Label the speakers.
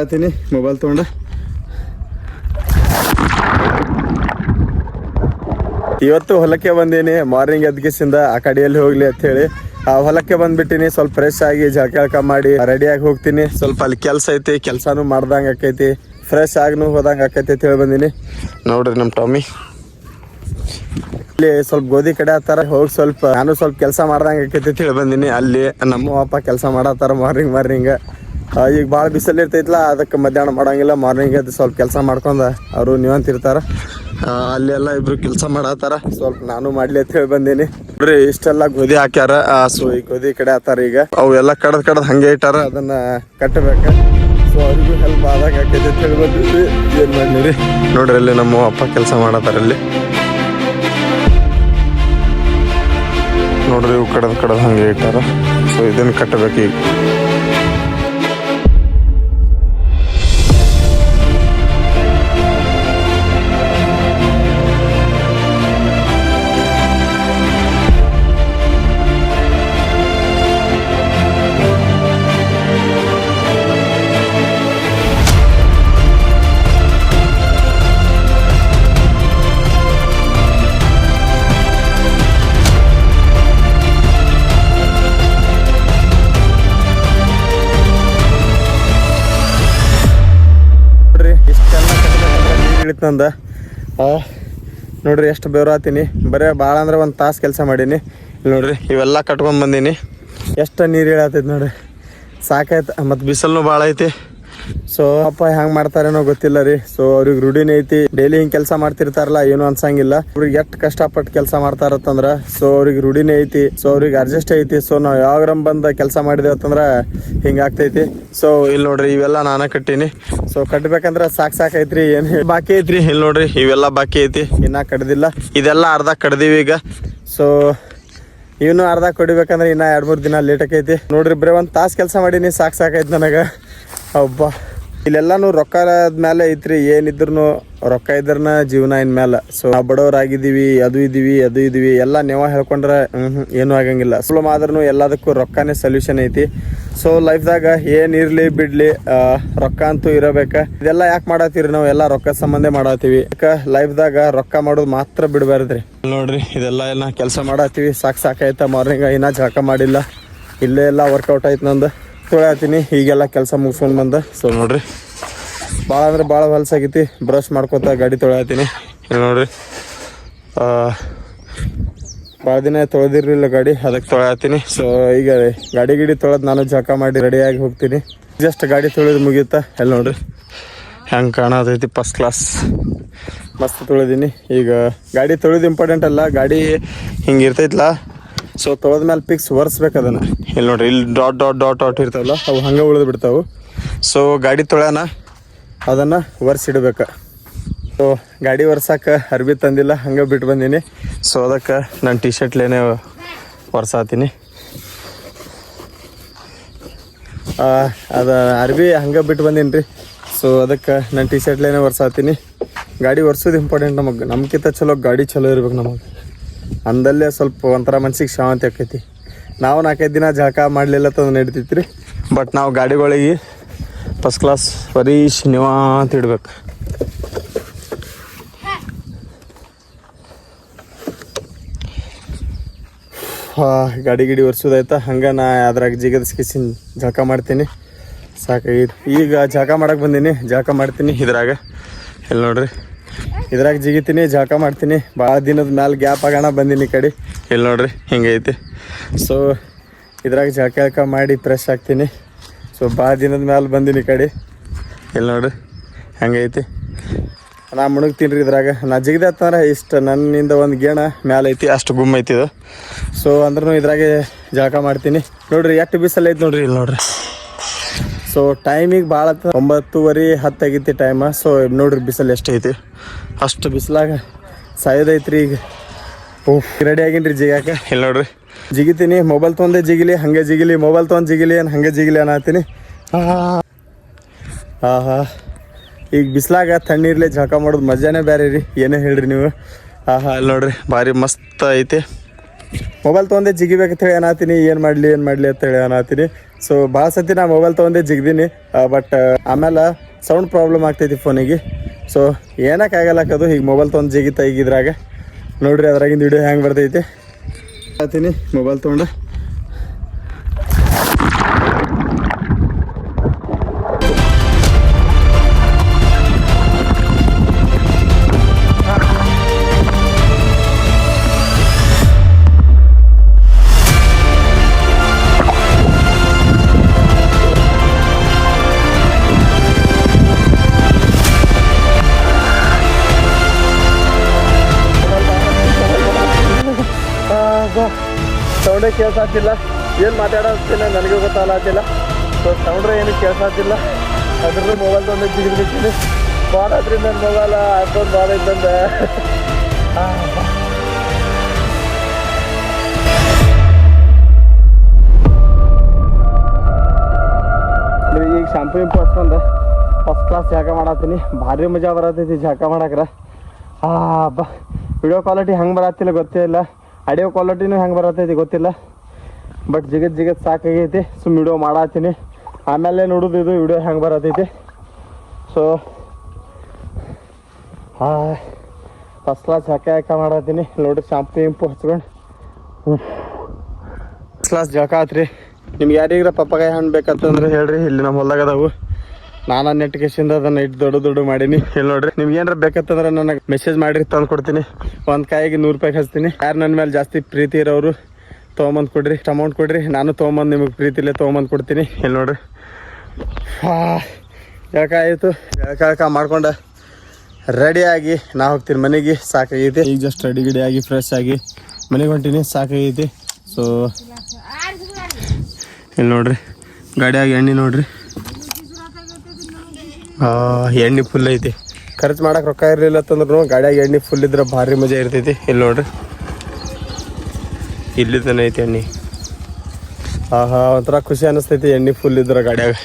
Speaker 1: ಆತೀನಿ mobile ತೊಗೊಂಡ. ಇವತ್ತು ಹೊಲಕ್ಕೆ ಬಂದೀನಿ. ಮಾರ್ನಿಂಗ್ ಎದ್ಗಿಸಿಂದ ಆ ಕಡೆಯಲ್ಲಿ ಹೋಗ್ಲಿ ಅಂತ ಹೇಳಿ ಆ ಹೊಲಕ್ಕೆ ಬಂದ್ಬಿಟ್ಟಿನಿ. ಸ್ವಲ್ಪ ಫ್ರೆಶ್ ಆಗಿ ಜಳಕ ಮಾಡಿ ರೆಡಿಯಾಗಿ ಹೋಗ್ತೀನಿ. ಸ್ವಲ್ಪ ಅಲ್ಲಿ ಕೆಲಸ ಐತಿ, ಕೆಲಸನೂ ಮಾಡ್ದಂಗೆ ಆಕೈತಿ, ಫ್ರೆಶ್ ಆಗನು ಹೋದಂಗೆ ಆಕೈತಿ ಅಂತ ಹೇಳಿ ಬಂದೀನಿ. ನೋಡ್ರಿ ನಮ್ಮ ಟಾಮಿ ಇಲ್ಲಿ ಸ್ವಲ್ಪ ಗೋಧಿ ಕಡೆ ಆತಾರ. ಹೋಗಿ ಸ್ವಲ್ಪ ನಾನು ಸ್ವಲ್ಪ ಕೆಲಸ ಮಾಡ್ದಂಗೆ ಆಕೈತಿ ಅಂತ ಹೇಳಿ ಬಂದೀನಿ. ಅಲ್ಲಿ ನಮ್ಮ ಅಪ್ಪ ಕೆಲಸ ಮಾಡತ್ತಾರ ಮಾರ್ನಿಂಗ್. ಈಗ ಭಾಳ ಬಿಸಿಲು ಇರ್ತೈತ್ಲ, ಅದಕ್ಕೆ ಮಧ್ಯಾಹ್ನ ಮಾಡೋಂಗಿಲ್ಲ. ಮಾರ್ನಿಂಗ್ ಎದ್ದು ಸ್ವಲ್ಪ ಕೆಲಸ ಮಾಡ್ಕೊಂಡು ಅವರು ನೀವಂತಿರ್ತಾರೆ. ಅಲ್ಲಿ ಎಲ್ಲ ಇಬ್ರು ಕೆಲಸ ಮಾಡತ್ತಾರ. ಸ್ವಲ್ಪ ನಾನು ಮಾಡ್ಲಿ ಅಂತ ಹೇಳಿ ಬಂದೀನಿ. ನೋಡ್ರಿ ಇಷ್ಟೆಲ್ಲ ಗೋಧಿ ಹಾಕ್ಯಾರ. ಸೊ ಈ ಗೋಧಿ ಕಡೆ ಆತಾರ. ಈಗ ಅವು ಎಲ್ಲ ಕಡ್ದು ಹಂಗೆ ಇಟ್ಟಾರ, ಅದನ್ನ ಕಟ್ಟಬೇಕ. ಸೊ ಅವ್ರಿಗೂ ಹೆಲ್ಪ್ ಆದಾಗ ಆಕೈತಿ ಅಂತ ಹೇಳಿ ಬಂದಿದ್ವಿ. ಏನ್ ಮಾಡಿರಿ ನೋಡ್ರಿ, ಅಲ್ಲಿ ನಮ್ಮ ಅಪ್ಪ ಕೆಲಸ ಮಾಡತ್ತಾರ. ಅಲ್ಲಿ ನೋಡ್ರಿ ಇವು ಕಡ್ದು ಹಂಗೆ ಇಟ್ಟಾರ. ಸೊ ಇದನ್ನ ಕಟ್ಟಬೇಕು ಈಗ. ನಂದ ನೋಡ್ರಿ ಎಷ್ಟು ಬೇವ್ರಾತೀನಿ. ಬರೀ ಭಾಳ ಅಂದ್ರೆ ಒಂದು ತಾಸು ಕೆಲಸ ಮಾಡೀನಿ. ಇಲ್ಲಿ ನೋಡ್ರಿ ಇವೆಲ್ಲ ಕಟ್ಕೊಂಡ್ ಬಂದೀನಿ. ಎಷ್ಟು ನೀರು ಇಳತೈತಿ ನೋಡ್ರಿ, ಸಾಕಾಯ್ತು. ಮತ್ತು ಬಿಸಿಲು ಭಾಳ ಐತಿ. ಸೊ ಅಪ್ಪ ಹೆಂಗೆ ಮಾಡ್ತಾರೇನೋ ಗೊತ್ತಿಲ್ಲ ರೀ. ಸೊ ಅವ್ರಿಗೆ ರೂಢಿನ ಐತಿ, ಡೈಲಿ ಹಿಂಗೆ ಕೆಲಸ ಮಾಡ್ತಿರ್ತಾರಲ್ಲ, ಏನು ಅನ್ಸಂಗಿಲ್ಲ. ಅವ್ರಿಗೆ ಎಷ್ಟು ಕಷ್ಟಪಟ್ಟು ಕೆಲಸ ಮಾಡ್ತಾರತ್ತಂದ್ರೆ ಸೊ ಅವ್ರಿಗೆ ರೂಢಿನೇ ಐತಿ. ಸೊ ಅವ್ರಿಗೆ ಅಡ್ಜಸ್ಟ್ ಐತಿ. ಸೊ ನಾವು ಯಾವಾಗ ಬಂದು ಕೆಲಸ ಮಾಡಿದೇವೆ ಅಂತಂದ್ರೆ ಹಿಂಗೆ ಆಗ್ತೈತಿ. ಸೊ ಇಲ್ಲಿ ನೋಡ್ರಿ ಇವೆಲ್ಲ ನಾನೇ ಕಟ್ಟೀನಿ. ಸೊ ಕಟ್ಬೇಕಂದ್ರೆ ಸಾಕೈತ್ರಿ. ಏನು ಬಾಕಿ ಐತ್ರಿ. ಇಲ್ಲಿ ನೋಡ್ರಿ ಇವೆಲ್ಲ ಬಾಕಿ ಐತಿ, ಇನ್ನ ಕಡ್ದಿಲ್ಲ. ಇದೆಲ್ಲ ಅರ್ಧ ಕಡ್ದೀವಿ ಈಗ. ಸೊ ಇವನು ಅರ್ಧ ಕಡಿಬೇಕಂದ್ರೆ ಇನ್ನ 2-3 ದಿನ ಲೇಟ್ ಆಕೈತಿ. ನೋಡ್ರಿ ಬರೀ ಒಂದು ತಾಸು ಕೆಲಸ ಮಾಡೀನಿ, ಸಾಕಾಯ್ತು ನನಗೆ. ಒಬ್ಬ ಇಲ್ಲೆಲ್ಲಾನು ರೊಕ್ಕ ಮೇಲೆ ಐತ್ರಿ. ಏನಿದ್ರು ರೊಕ್ಕ ಇದ್ರನ ಜೀವನ ಇನ್ಮೇಲೆ. ಸೊ ನಾವು ಬಡವರಾಗಿದ್ದೀವಿ, ಅದು ಇದೀವಿ ಎಲ್ಲ ನೀವ ಹೇಳ್ಕೊಂಡ್ರೆ ಏನೂ ಆಗಂಗಿಲ್ಲ. ಸುಲಭ ಆದ್ರೂ ಎಲ್ಲದಕ್ಕೂ ರೊಕ್ಕನೇ ಸೊಲ್ಯೂಷನ್ ಐತಿ. ಸೊ ಲೈಫ್ದಾಗ ಏನಿರ್ಲಿ ಬಿಡ್ಲಿ ರೊಕ್ಕ ಅಂತೂ ಇರಬೇಕ. ಇದೆಲ್ಲ ಯಾಕೆ ಮಾಡತ್ತೀರಿ ನಾವು? ಎಲ್ಲ ರೊಕ್ಕ ಸಂಬಂಧ ಮಾಡತ್ತೀವಿ. ಲೈಫ್ದಾಗ ರೊಕ್ಕ ಮಾಡೋದು ಮಾತ್ರ ಬಿಡಬಾರ್ದ್ರಿ. ನೋಡ್ರಿ ಇದೆಲ್ಲ ಕೆಲಸ ಮಾಡತ್ತೀವಿ. ಸಾಕಾಯ್ತ. ಮಾರ್ನಿಂಗ್ ಇನ್ನ ಜಳಕ ಮಾಡಿಲ್ಲ. ಇಲ್ಲೇ ಎಲ್ಲ ವರ್ಕೌಟ್ ಆಯ್ತು ನಂದು. ತೊಳೆಯತ್ತೀನಿ ಈಗೆಲ್ಲ ಕೆಲಸ ಮುಗಿಸ್ಕೊಂಡು ಬಂದೆ. ಸೊ ನೋಡ್ರಿ ಭಾಳ ಅಂದ್ರೆ ಭಾಳ ಹೊಲಸಾಗೈತಿ. ಬ್ರಷ್ ಮಾಡ್ಕೊತ ಗಾಡಿ ತೊಳೆಯತ್ತೀನಿ. ಇಲ್ಲಿ ನೋಡ್ರಿ ಭಾಳ ದಿನ ತೊಳೆದಿರಲಿಲ್ಲ ಗಾಡಿ, ಅದಕ್ಕೆ ತೊಳೆಯತ್ತೀನಿ. ಸೊ ಈಗ ಗಾಡಿ ತೊಳೆದು ನಾನು ಜಳಕ ಮಾಡಿ ರೆಡಿಯಾಗಿ ಹೋಗ್ತೀನಿ. ಜಸ್ಟ್ ಗಾಡಿ ತೊಳೆದು ಮುಗಿಯುತ್ತಾ. ಎಲ್ಲಿ ನೋಡ್ರಿ ಹೆಂಗೆ ಕಾಣತೈತಿ, ಫಸ್ಟ್ ಕ್ಲಾಸ್ ಮಸ್ತ್ ತೊಳೆದೀನಿ. ಈಗ ಗಾಡಿ ತೊಳೆದು ಇಂಪಾರ್ಟೆಂಟ್ ಅಲ್ಲ, ಗಾಡಿ ಹಿಂಗೆ ಇರ್ತೈತ್ಲ. ಸೊ ತೊಳೆದ ಮೇಲೆ ಪಿಕ್ಸ್ ಒರೆಸ್ಬೇಕು ಅದನ್ನು. ಇಲ್ಲಿ ನೋಡ್ರಿ ಇಲ್ಲಿ ಡಾಟ್ ಇರ್ತಾವಲ್ಲ, ಅವು ಹಂಗೆ ಉಳಿದು ಬಿಡ್ತಾವೆ. ಸೊ ಗಾಡಿ ತೊಳೆಯೋಣ, ಅದನ್ನು ಒರೆಸಿಡ್ಬೇಕು. ಸೊ ಗಾಡಿ ಒರ್ಸಕ್ಕೆ ಅರ್ಬಿ ತಂದಿಲ್ಲ, ಹಂಗೆ ಬಿಟ್ಟು ಬಂದೀನಿ. ಸೊ ಅದಕ್ಕೆ ನಾನು ಟಿ ಶರ್ಟ್ಲೇನೆ ಒರ್ಸಾತೀನಿ. ಅದು ಅರ್ಬಿ ಹಂಗೆ ಬಿಟ್ಟು ಬಂದೀನಿ ರೀ. ಸೊ ಅದಕ್ಕೆ ನಾನು ಟಿ ಶರ್ಟ್ಲೇನೆ ಒರ್ಸಾತೀನಿ. ಗಾಡಿ ಒರ್ಸೋದು ಇಂಪಾರ್ಟೆಂಟ್ ನಮಗೆ. ನಮ್ಗಿಂತ ಚಲೋ ಗಾಡಿ ಚಲೋ ಇರ್ಬೇಕು ನಮಗೆ. ಅಂದಲ್ಲೇ ಸ್ವಲ್ಪ ಒಂಥರ ಮನ್ಸಿಗೆ ಶಾಂತಿ ಆಕೈತಿ. ನಾವು 4-5 ದಿನ ಜಳಕ ಮಾಡಲಿಲ್ಲ ತಂದು ನಡಿತೈತಿ ರೀ. ಬಟ್ ನಾವು ಗಾಡಿಗಳಿಗೆ ಫಸ್ಟ್ ಕ್ಲಾಸ್ ವರೀಶ್ ನಿವಾಂತ ಇಡ್ಬೇಕು. ಗಾಡಿ ಒರ್ಸೋದಾಯ್ತಾ. ಹಂಗೆ ನಾ ಅದ್ರಾಗ ಜಿಗದಿಸ್ಕಿಸಿನ ಜಳಕ ಮಾಡ್ತೀನಿ. ಸಾಕಾಗೈತಿ. ಈಗ ಜಳಕ ಮಾಡಕ್ಕೆ ಬಂದೀನಿ, ಜಳಕ ಮಾಡ್ತೀನಿ ಇದ್ರಾಗ. ಇಲ್ಲಿ ನೋಡ್ರಿ ಇದ್ರಾಗ ಜಿಗಿತೀನಿ, ಜಳಕ ಮಾಡ್ತೀನಿ. ಭಾಳ ದಿನದ ಮ್ಯಾಲೆ ಗ್ಯಾಪ್ ಆಗೋಣ ಬಂದೀನಿ ಈ ಕಡೆ. ಇಲ್ಲಿ ನೋಡ್ರಿ ಹಿಂಗೈತಿ. ಸೊ ಇದ್ರಾಗ ಜಳಕ ಮಾಡಿ ಫ್ರೆಶ್ ಆಗ್ತೀನಿ. ಸೊ ಭಾಳ ದಿನದ ಮ್ಯಾಲೆ ಬಂದೀನಿ ಈ ಕಡೆ. ಇಲ್ಲಿ ನೋಡ್ರಿ ಹಂಗೈತಿ. ನಾ ಮುಣಗ್ತೀನಿ ರೀ ಇದ್ರಾಗ. ನಾ ಜಿಗದೆ ಅಂತಂದ್ರೆ ಇಷ್ಟು ನನ್ನಿಂದ ಒಂದು ಗೇಣ ಮ್ಯಾಲೆ ಐತಿ, ಅಷ್ಟು ಗುಮ್ಮ ಐತಿ ಇದು. ಸೊ ಅಂದ್ರೂ ಇದ್ರಾಗೆ ಜಳಕ ಮಾಡ್ತೀನಿ. ನೋಡ್ರಿ ಎಷ್ಟು ಬಿಸಿಲು ಐತಿ ನೋಡ್ರಿ. ಇಲ್ಲಿ ನೋಡ್ರಿ ಸೊ ಟೈಮಿಗೆ ಭಾಳ 9:30 ಆಗೈತಿ ಟೈಮ. ಸೊ ನೋಡ್ರಿ ಬಿಸಿಲು ಎಷ್ಟು ಐತಿ. ಅಷ್ಟು ಬಿಸಿಲಾಗ ಸಾಯೋದೈತ್ರಿ ಈಗ. ರೆಡಿ ಆಗೀನಿ ರೀ ಜಿಗಾಕ. ಇಲ್ಲಿ ನೋಡ್ರಿ ಜಿಗಿತೀನಿ. ಮೊಬೈಲ್ ತೊಗೊಂಡೆ ಜಿಗಿಲಿ, ಹಂಗೆ ಜಿಗಿಲಿ, ಮೊಬೈಲ್ ತೊಗೊಂಡು ಜಿಗಿಲಿ, ಹಂಗೆ ಜಿಗಿಲಿ ಅನ್ನತ್ತೀನಿ. ಈಗ ಬಿಸಿಲಾಗ ತಣ್ಣೀರ್ಲೆ ಜಳಕ ಮಾಡೋದು ಮಜಾನೇ ಬೇರೆ ರೀ. ಏನೇ ಹೇಳ್ರಿ ನೀವು. ಅಲ್ಲಿ ನೋಡ್ರಿ ಭಾರಿ ಮಸ್ತ್ ಐತಿ. ಮೊಬೈಲ್ ತೊಗೊಂಡೆ ಜಿಗಿಬೇಕಂತೇಳಿ ಅನ್ನತ್ತೀನಿ. ಏನು ಮಾಡಲಿ ಅಂತೇಳಿ ಅನ್ನತ್ತೀನಿ. ಸೊ ಭಾಳ ಸತಿ ನಾ ಮೊಬೈಲ್ ತೊಗೊಂಡೆ ಜಿಗ್ದೀನಿ, ಬಟ್ ಆಮೇಲೆ ಸೌಂಡ್ ಪ್ರಾಬ್ಲಮ್ ಆಗ್ತೈತಿ ಫೋನಿಗೆ. ಸೊ ಏನಕ್ಕಾಗಲ್ಲ ಅದು ಈಗ ಮೊಬೈಲ್ ತೊಗೊಂಡು ಜಿಗಿತಾ ಈಗಿದ್ರಾಗ ನೋಡ್ರಿ ಅದ್ರಾಗಿಂದ ವಿಡಿಯೋ ಹೆಂಗೆ ಬರ್ತೈತಿ ಹೇಳ್ತೀನಿ. ಮೊಬೈಲ್ ತೊಗೊಂಡು ಸೌಂಡೇ ಕೇಳ್ಸಾತಿಲ್ಲ, ಏನು ಮಾತಾಡೋತ್ತಿಲ್ಲ ನನಗೆ ಗೊತ್ತಾಗತ್ತಿಲ್ಲ. ಸೊ ಸೌಂಡ್ರೆ ಏನು ಕೇಳ್ಸಾತಿಲ್ಲ, ಅದ್ರದ್ದು ಮೊಬೈಲ್ ತೊಗೊಂಡು ಜಿಗಿದ್ಬಿಡ್ತೀನಿ. ಭಾಳ ಆದ್ರಿ ನನ್ನ ಮೊಬೈಲ್ ಹಾಕೊಂಡು ಭಾಳ ಇದ್ದಂದೆ. ಈಗ ಶಾಂಪು ಇಂಪು ಹಚ್ಕೊಂಡು ಫಸ್ಟ್ ಕ್ಲಾಸ್ ಜಾಗ ಮಾಡತ್ತೀನಿ. ಭಾರಿ ಮಜಾ ಬರತೈತಿ ಜಾಗ ಮಾಡಕ್ರ. ಬಾ ವಿಡಿಯೋ ಕ್ವಾಲಿಟಿ ಹೆಂಗೆ ಬರತ್ತಿಲ್ಲ ಗೊತ್ತೇ ಇಲ್ಲ, ಆಡಿಯೋ ಕ್ವಾಲಿಟಿನೂ ಹೆಂಗೆ ಬರತ್ತೈತಿ ಗೊತ್ತಿಲ್ಲ. ಬಟ್ ಜಿಗತ್ ಸಾಕಾಗೈತಿ, ಸುಮ್ಮ ವಿಡಿಯೋ ಮಾಡತ್ತೀನಿ. ಆಮೇಲೆ ನೋಡೋದು ಇದು ವಿಡಿಯೋ ಹೆಂಗೆ ಬರತೈತಿ. ಸೊ ಫಸ್ಟ್ ಕ್ಲಾಸ್ ಜಾಕ ಮಾಡತ್ತೀನಿ ನೋಡ್ರಿ. ಶಾಂಪು ಇಂಪು ಹಚ್ಕೊಂಡು ಫಸ್ಟ್ ಕ್ಲಾಸ್ ಜಾಕ ಆತ್ರಿ. ನಿಮ್ಗೆ ಯಾರಿಗ್ರ ಪಪ್ಪಾಕಾಯಿ ಹಣ್ಣು ಬೇಕಂತಂದ್ರೆ ಹೇಳ್ರಿ, ಇಲ್ಲಿ ನಮ್ಮ ಹೊಲ್ದಾಗ ಅದಾವು. ನಾನು ನೆಟ್ಕೇಶಿಂದ ಅದನ್ನು ಇಟ್ಟು ದೊಡ್ಡ ಮಾಡೀನಿ. ಇಲ್ಲಿ ನೋಡ್ರಿ, ನಿಮ್ಗೆ ಏನಾರ ಬೇಕಂತಂದ್ರೆ ನನಗೆ ಮೆಸೇಜ್ ಮಾಡಿ ತಂದು ಕೊಡ್ತೀನಿ. ಒಂದು ಕಾಯಿಗೆ 100 ರೂಪಾಯಿ ಹಚ್ತೀನಿ. ಯಾರು ನನ್ನ ಮೇಲೆ ಜಾಸ್ತಿ ಪ್ರೀತಿ ಇರೋರು ತೊಗೊಂಬಂದು ಕೊಡ್ರಿ, ಅಮೌಂಟ್ ಕೊಡ್ರಿ, ನಾನು ತೊಗೊಂಬಂದು ನಿಮಗೆ ಪ್ರೀತಿಲೇ ತೊಗೊಂಬಂದು ಕೊಡ್ತೀನಿ. ಇಲ್ಲಿ ನೋಡ್ರಿ ಜಳಕ ಆಯಿತು. ಜಳಕ ಮಾಡ್ಕೊಂಡು ರೆಡಿಯಾಗಿ ನಾ ಹೋಗ್ತೀನಿ ಮನೆಗೆ. ಸಾಕಾಗೈತಿ. ಈಗ ಜಸ್ಟ್ ರೆಡಿ ಆಗಿ ಫ್ರೆಶ್ ಆಗಿ ಮನೆಗೆ ಹೊಂಟೀನಿ. ಸಾಕಾಗೈತಿ. ಸೊ ಇಲ್ಲಿ ನೋಡ್ರಿ ಗಾಡಿಯಾಗಿ ಎಣ್ಣೆ ನೋಡ್ರಿ, ಎಣ್ಣೆ ಫುಲ್ ಐತಿ. ಖರ್ಚು ಮಾಡಕ್ಕೆ ರೊಕ್ಕ ಇರಲಿಲ್ಲ ಅಂತಂದ್ರೂ ಗಾಡಿಯಾಗ ಎಣ್ಣೆ ಫುಲ್ ಇದ್ರೆ ಭಾರಿ ಮಜಾ ಇರ್ತೈತಿ. ಇಲ್ಲಿ ನೋಡ್ರಿ ಇಲ್ಲಿ ತಾನೆ ಐತಿ ಎಣ್ಣೆ. ಒಂಥರ ಖುಷಿ ಅನಿಸ್ತೈತಿ ಎಣ್ಣೆ ಫುಲ್ ಇದ್ರೆ ಗಾಡಿಯಾಗ.